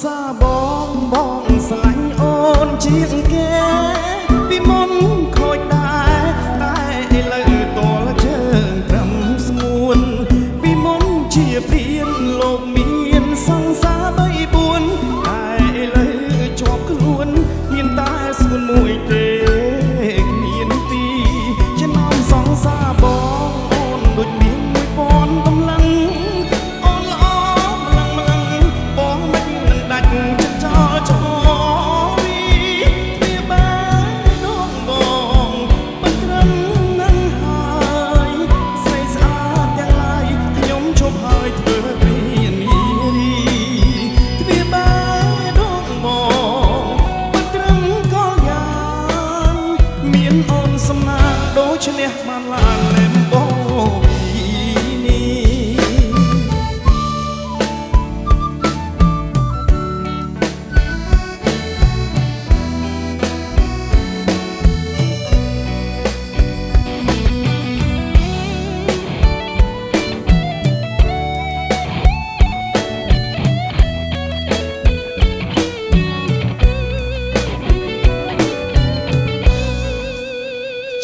សាបងស្រឡាញ់អូនជាងគេពីមុនខូចដែរតែឥឡូវតលជើងត្រឹមស្ងួនពីមុនជាព្រានលោកមានសង្សារ3 4តែឥឡូវជាប់ខ្លួនមានតែស្ងួនមួយទេគ្មានពីរចំណោមសង្សារបងអូនដូចមាន1000កម្លាំងអូនល្អម្លឹងបងមិននឹងដាច់ចិត្តចោលចោលវីវាបានដងបងមិនត្រឹមនឹងហើយស្រីស្អាតទាំងឡាយខ្ញុំជប់ហើយធ្វើពីនារីវាបានដងបងមិនត្រឹមកលយ៉ាងមានអូនសំណាងដូចឈ្នះបានឡានលែមបង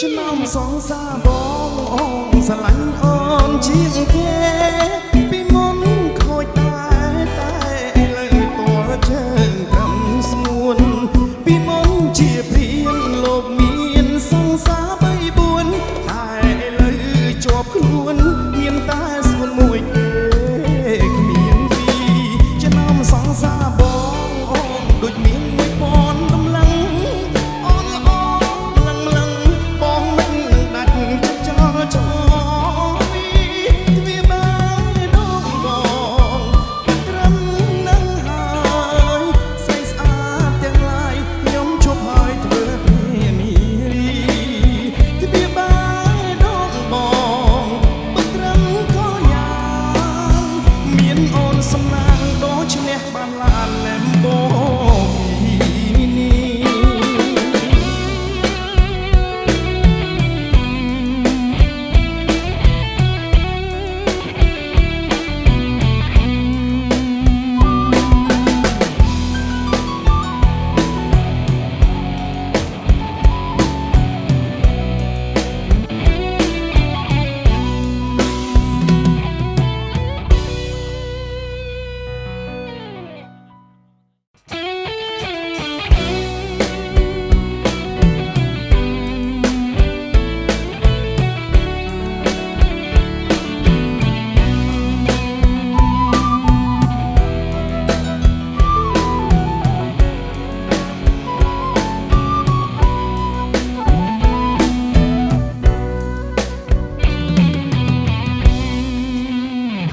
ចំណោមសងសាបងអូនស្រឡាញ់អូនជាងគេពីមុនខូចតែឥឡូវតលជើងត្រឹមស្ងួនពីមុនជាព្រានលោកមានសង្សារ3 4តែឥឡូវជាប់ខ្លួនមានតែស្ងួនមួយទេគ្មានពីរចំណោមសងសាបងអូនដូចមាន1000កម្លាំងអូនល្អម្លឹងបងមិនដាច់ចិត្តចោលចោលវាបានដងបងត្រឹមនឹងហើយស្រីស្អាតទាំងឡាយខ្ញុំជប់ហើយធ្វើពីនារីវាបានដងបងត្រឹមកលយ៉ាងមានអូនសំណាងដូចឈ្នះបានឡានលែមបងនេះ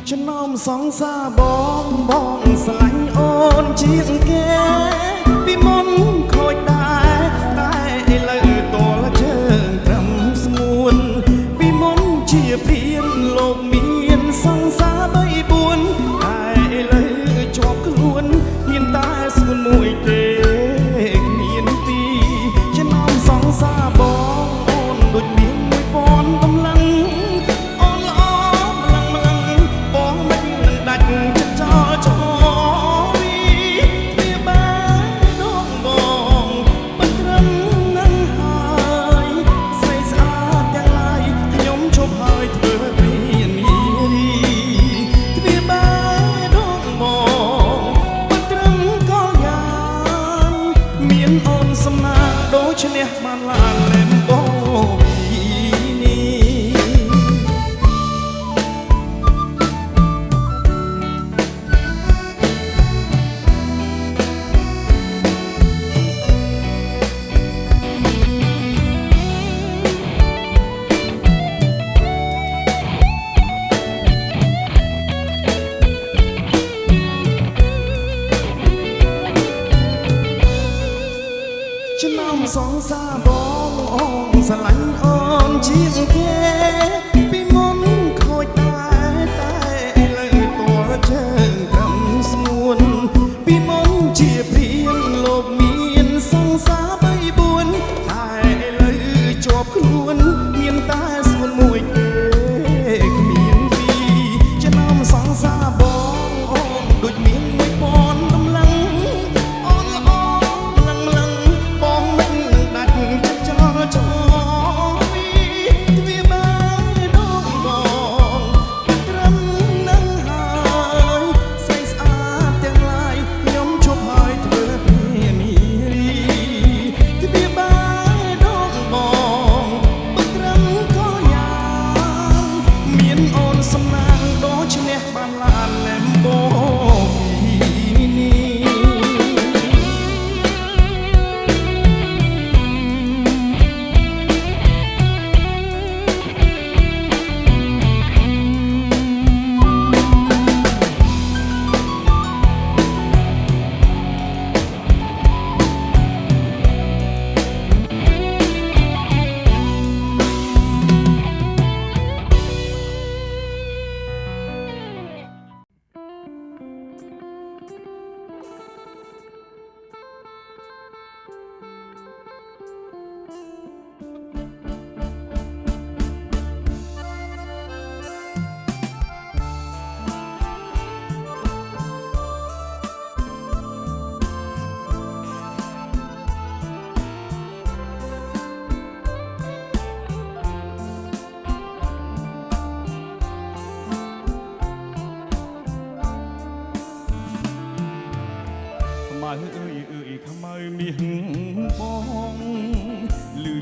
ចំណោមសងសាបងស្រឡាញ់អូនជាងគេពីមុនខូចដែរតែឥឡូវតលជើងត្រឹមស្ងួនពីមុនជាព្រានលោកមានសង្សារ3 4តែឥឡូវជាប់ខ្លួនមានតែស្ងួនមួយទេគ្មានពីរចំណោមសងសាបងអូនដូចមាន1000កម្លាំងអូនល្អម្លឹងបងមិននឹងដាច់ចិត្តចោលចោលវាបានដងបងមិនត្រឹមនឹងហើយស្រីស្អាតទាំងឡាយខ្ញុំជប់ហើយធ្វើពីនារីវាបានដងបងមិនត្រឹមកលយ៉ាងមានអូនសំណាងដូចឈ្នះបានឡានលែមបងនេះចំណោមសងសាបងអូនស្រឡាញ់អូនជាងគេពីមុនខូចតែឥឡូវតលជើងត្រឹមស្ងួនពីមុនជាព្រានលោកមានសង្សារ3 4តែឥឡូវជាប់ខ្លួនមានតែស្ងួនមួយទេគ្មានពីរចំណោមសងសាបងអូនដូចមាន1000កម្លាំង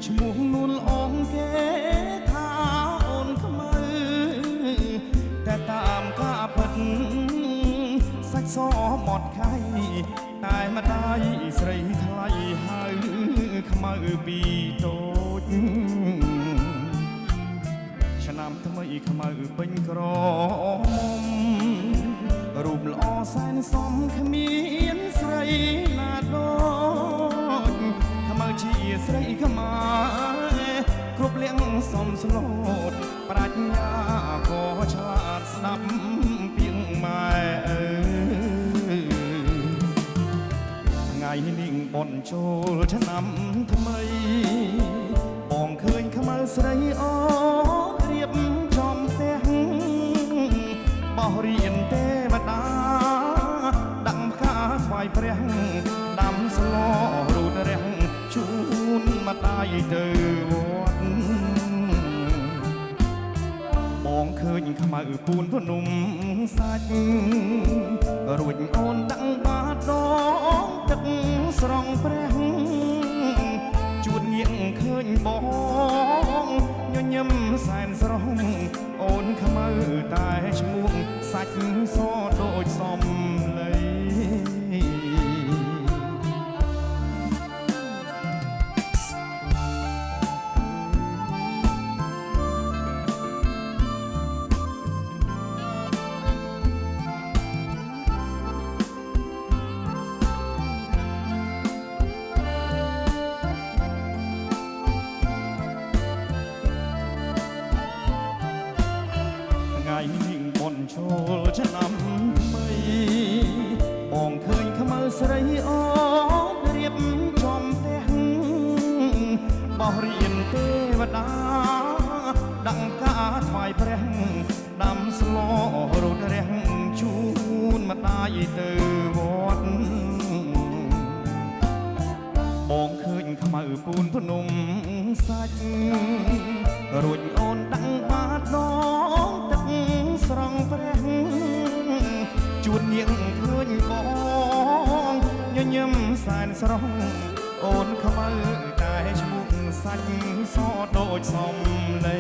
ឈ្មោះនួនអងគេថាអូនខ្មៅតែតាមការពិតសាច់សមាត់ខៃតែម្ដាយស្រីថ្លៃហើយខ្មៅពីតូចឆ្នាំថ្មីខ្មៅពេញក្រមុំរូបល្អសែនសមគ្មានស្រីណាដូចខ្មៅជាស្រីខ្មែរគ្រប់លៀងសមស្លូតប្រាជ្ញាក៏ឆ្លាតស្ដាប់ពីងម៉ែថ្ងៃនេះបន់ចូលឆ្នាំថ្មីបងឃើញខ្មៅស្រីអូរៀបចំផ្ទះបោះរៀនទេវតាដាក់ផ្កាថ្វាយព្រះដាំស្លរូតរាំងជូនម្ដាយទៅវត្តបងឃើញខ្មៅពូនភ្នំសាច់រួចអូនដាក់បាតដងទឹកស្រង់ព្រះជួនងាកឃើញបងញញឹមសែនស្រស់អូនខ្មៅតែឈ្មោះសាច់សដូចសំឡីថ្ងៃនេះបន់ចូលឆ្នាំថ្មីបងឃើញខ្មៅស្រីអូនរៀបចំផ្ទះបោះរៀនទេវតាដាក់ផ្កាថ្វាយព្រះដាំស្លរូតរាំងជូនម្ដាយទៅវត្តបងឃើញខ្មៅពូនភ្នំសាច់រួចអូនដាក់បាតដងទឹកស្រង់ព្រះជួននាងឃើញបងញញឹមសែនស្រស់អូនខ្មៅតែឈ្មោះសាច់សដូចសំឡី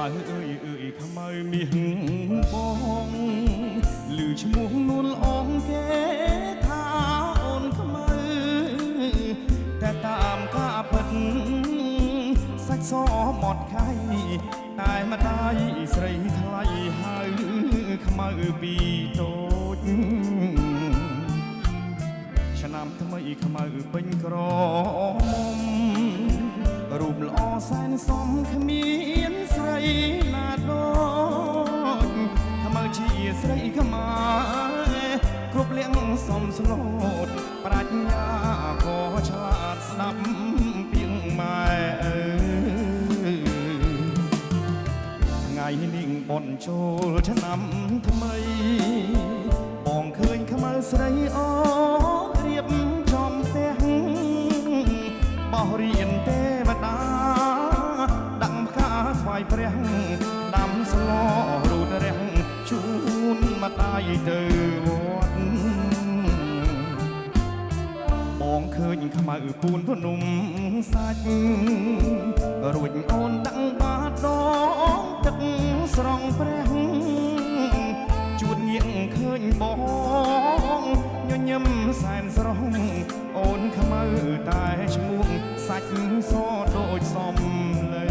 អើយអើយខ្មៅមាសបងឮឈ្មោះនួនអងគេថាអូនខ្មៅតែតាមការពិតសាច់សមាត់ខៃតែម្ដាយស្រីថ្លៃហើយខ្មៅពីតូចឆ្នាំថ្មីខ្មៅពេញក្រមុំរូបល្អសែនសមគ្មានស្រីណាដូចខ្មៅជាស្រីខ្មែរគ្រប់លៀងសមស្លូតប្រាជ្ញាក៏ឆ្លាតស្ដាប់ពីងម៉ែថ្ងៃនេះបន់ចូលឆ្នាំថ្មីបងឃើញខ្មៅស្រីអូរៀបចំផ្ទះបោះរៀនទេវតាដាក់ផ្កាថ្វាយព្រះដាំស្លរូតរាំងជូនម្ដាយទៅវត្តបងឃើញខ្មៅពូនភ្នំសាច់រួចអូនដាក់បាតដងទឹកស្រង់ព្រះជួនងាកឃើញបងញញឹមសែនស្រស់អូនខ្មៅតែឈ្មោះ សាច់សដូចសំឡី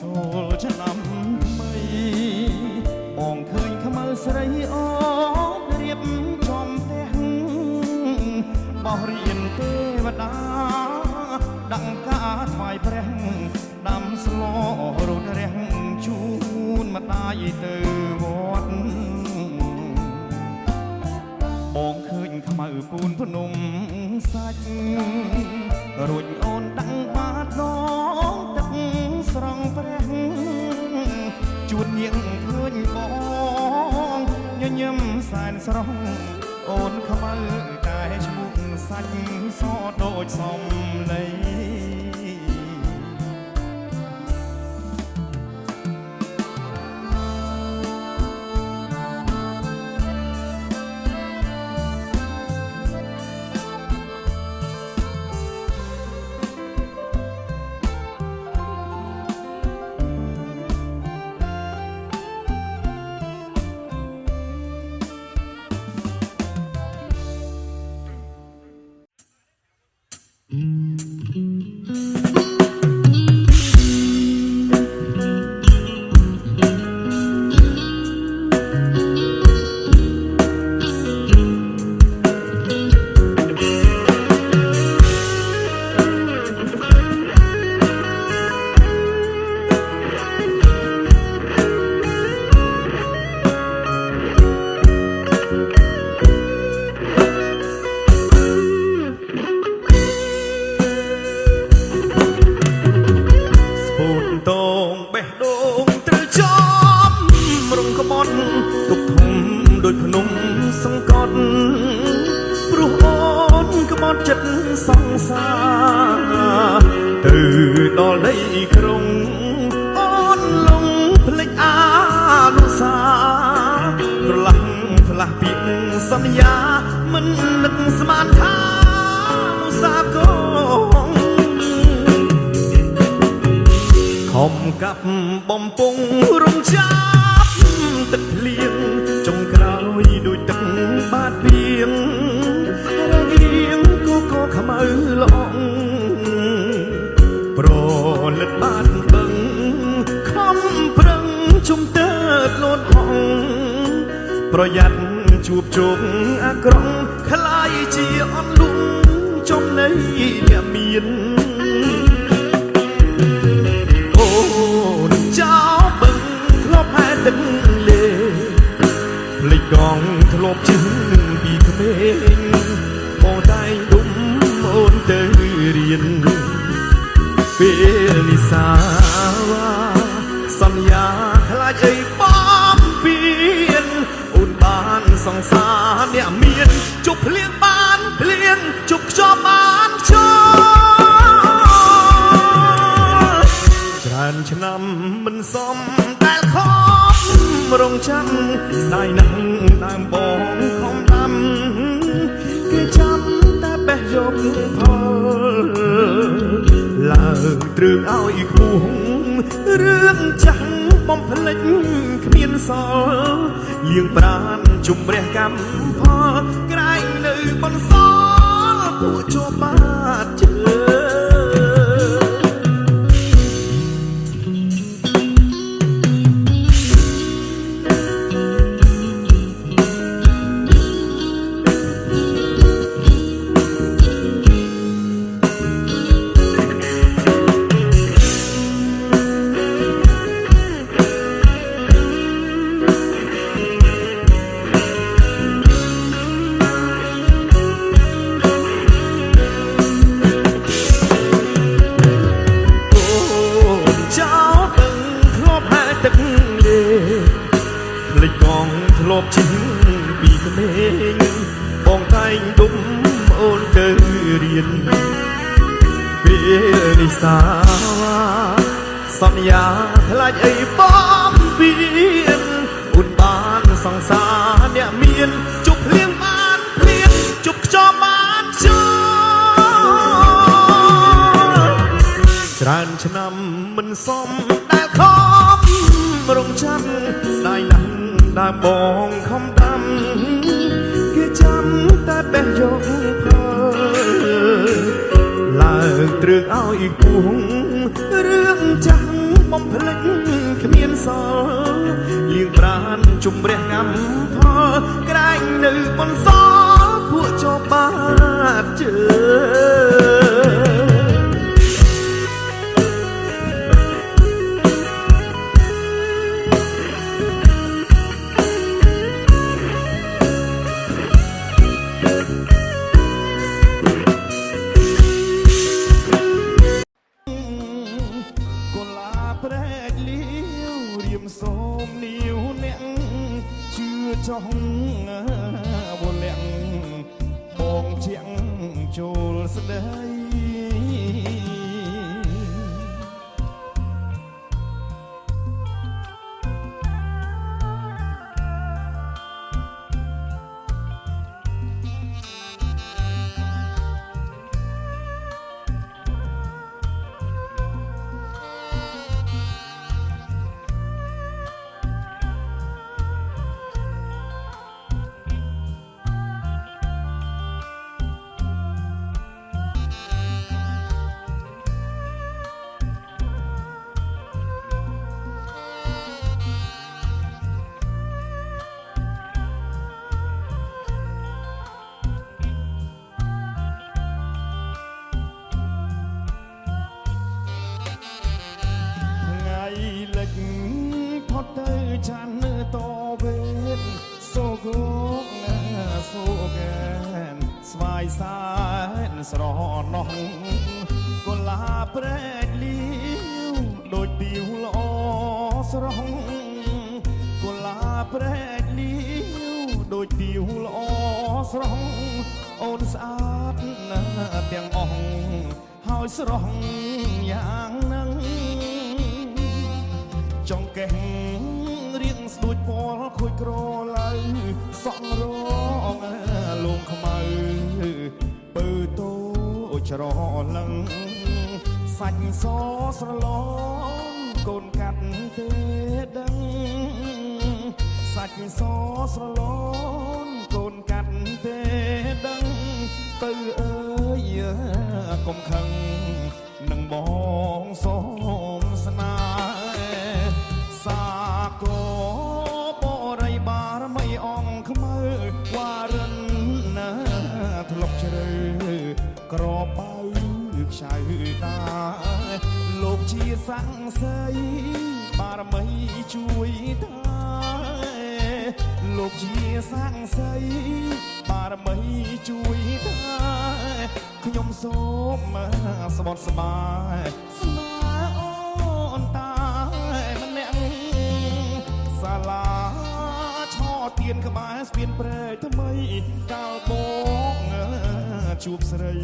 ចូលឆ្នាំថ្មីបងឃើញខ្មៅស្រីអូនរៀបចំផ្ទះបោះរៀនទេវតាដាក់ការថ្វាយព្រះដាំស្លរត់រះជូនម្ដាយទៅវត្តបងឃើញខ្មៅពូនភ្នំសាច់រួចអូនដាក់បាតដងទឹកស្រង់ព្រះជួននាងឃើញបងញញឹមសែនស្រស់អូនខ្មៅកាយឈ្មោះសាច់សដូចសំឡីដល់ដីក្រុងអូនលងភ្លេចអានុសាប្រឡាំងផ្លាស់ពីសន្យាមិននឹកស្មានថាឧស្សាហ៍កងខំកាប់បំពង់រំចាប់ទឹកភ្លៀងចុងក្រោយដូចទឹកបាតពីងរាងរៀងក៏ខ្មៅល្អងប្រលិតបានបឹងខំប្រឹងជុំទៅលូនហងប្រយ័ត្នជួបជុំអាក្រង់ខ្លាយជាអន់លំចំណៃអ្នកមានអូនចៅបឹងធ្លាប់ហែទឹកលេភ្លេចកងធ្លាប់ជិះពីក្មេងបងតែងដុំអូនទៅរៀនពេលនិសាសន្យាខ្លាចអីបំពេញអូនបានសង្សារអ្នកមានជប់ភ្លៀងបានភ្លៀងជប់ខ្យល់បានខ្យល់ច្រើនឆ្នាំមិនសមដែលខំរងចាំស្ដាយណាស់ដើមបងខំដាំគេចាំតែបេះយកផលឡើងទ្រឹងឲ្យខ្ពស់រឿងចាស់បំភ្លេចគ្មានសល់លៀងប្រានជំរះកម្មផលក្រែងនៅបន្សល់ពួកជាប់បាតជើធ្លាប់ជិះពីក្មេងបងតែងដុំអូនទៅរៀនពេលនេះសាស សន្យាខ្លាចអីបំពីនឧនបានសង្សារអ្នកមានជប់ភ្លៀងបានភ្លៀងជប់ខ្យល់បានខ្យល់ច្រើនឆ្នាំមិនសមដែលខំរងចាំដៃណាស់ដើមបងខំដាំគេចាំតែបេះយកផលឡើងទ្រឿងឲ្យគួងរឿងចាំងបំភ្លេចគ្មានសល់លៀងប្រានជំរះកម្មផលក្រែងនៅបន្សល់ពួកចបបាតជើសូមនីវអ្នកជឿចង់វលាក់បងជាងចូលស្ដីចានតវេតសូគងសូកែនស្វាយសានស្រណោះកុលាប្រែកលីវដូចពីវល្អស្រស់កុលាប្រែកលីវដូចពីវល្អស្រស់អូនស្អាតណាស់ទាំងអស់ហើយស្រស់យ៉ាងហ្នឹងចង់កេះរៀងស្ដួចពលខូចក្រឡៅសក់រងលងខ្មៅពើតូច្រឡឹងសាច់សស្រឡងកូនកាត់ទេដឹងសាច់សស្រឡងកូនកាត់ទេដឹងទៅអើយកុំខឹងនឹងបងសូមស្នេហ៍សាគបរិបារមីអង្គខ្មៅវ៉ារិនណាធ្លុកជ្រៅក្របបៅខ្ចៅតាលោកជាសង្ស័យបារមីជួយតាលោកជាសង្ស័យបារមីជួយតាខ្ញុំសូមស្បត់ស្បាយស្នេហ៍អូនតាមសាលាឆោទៀនក្បែរស្ពានព្រែកថ្មីកាលបងជួបស្រី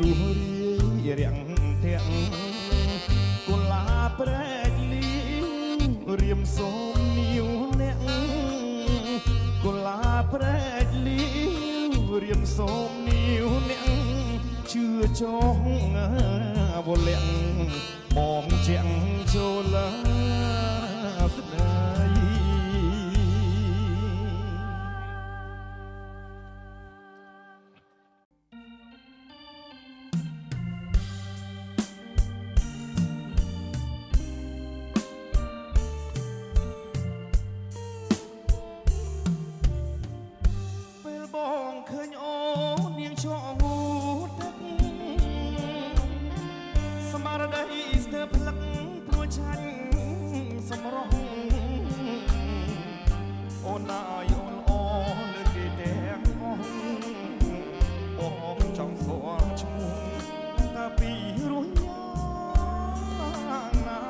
រស់រាយរាំងទាំងកុលាព្រែកលីវរៀមសូមនីវអ្នកកុលាព្រែកលីវរៀមសូមនីវអ្នកជឿចង់វលាក់បងជាងចូលស្ដាយពេលបងឃើញអូននាងឈរងូតទឹកស្មារតីស្ទើរផ្លឹកព្រួយឆាញ់សម្រស់អូនណាយអូនអូនលើគេទាំងអស់បងចង់ស្គាល់ឈ្មោះតាពីរស់យ៉ាងណា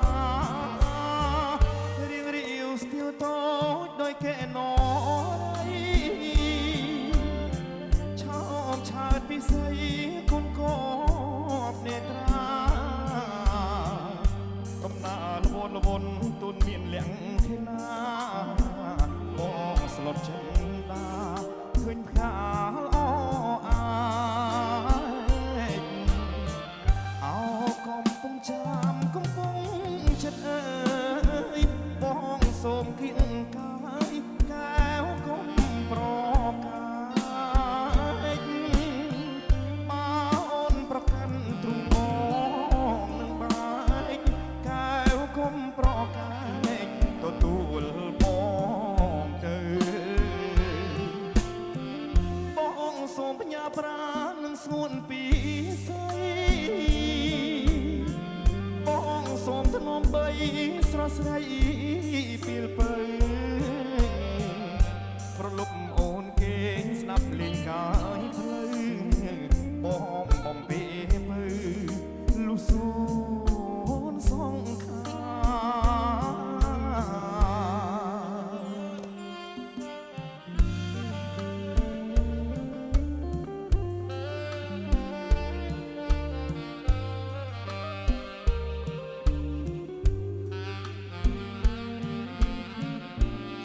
រៀងរាវស្ទាវតូចដោយកែណរឆោមឆើតពិសីគុណកបនេត្រា ដំណើរល្វន់ទូនមានលៀងខេណាបងស្លុតចិនដាឃើញផ្កាល្អអាយអោកំពុងចាំកំពុងចិត្តអើយបងសូមគៀងកាយកែវកុំប្រកាយមកអូនប្រកាន់ទ្រង់បងនឹងបែកកែវកុំប្រកាយទទួលបងទៅបងសូមបញ្ញាប្រានឹងស្ងួនពីស្អីបងសូមធ្នមបីស្រស់ស្រីពីលពៅប្រលប់អូនគេងស្ដាប់លេងកាយផ្លូវបងបំពេ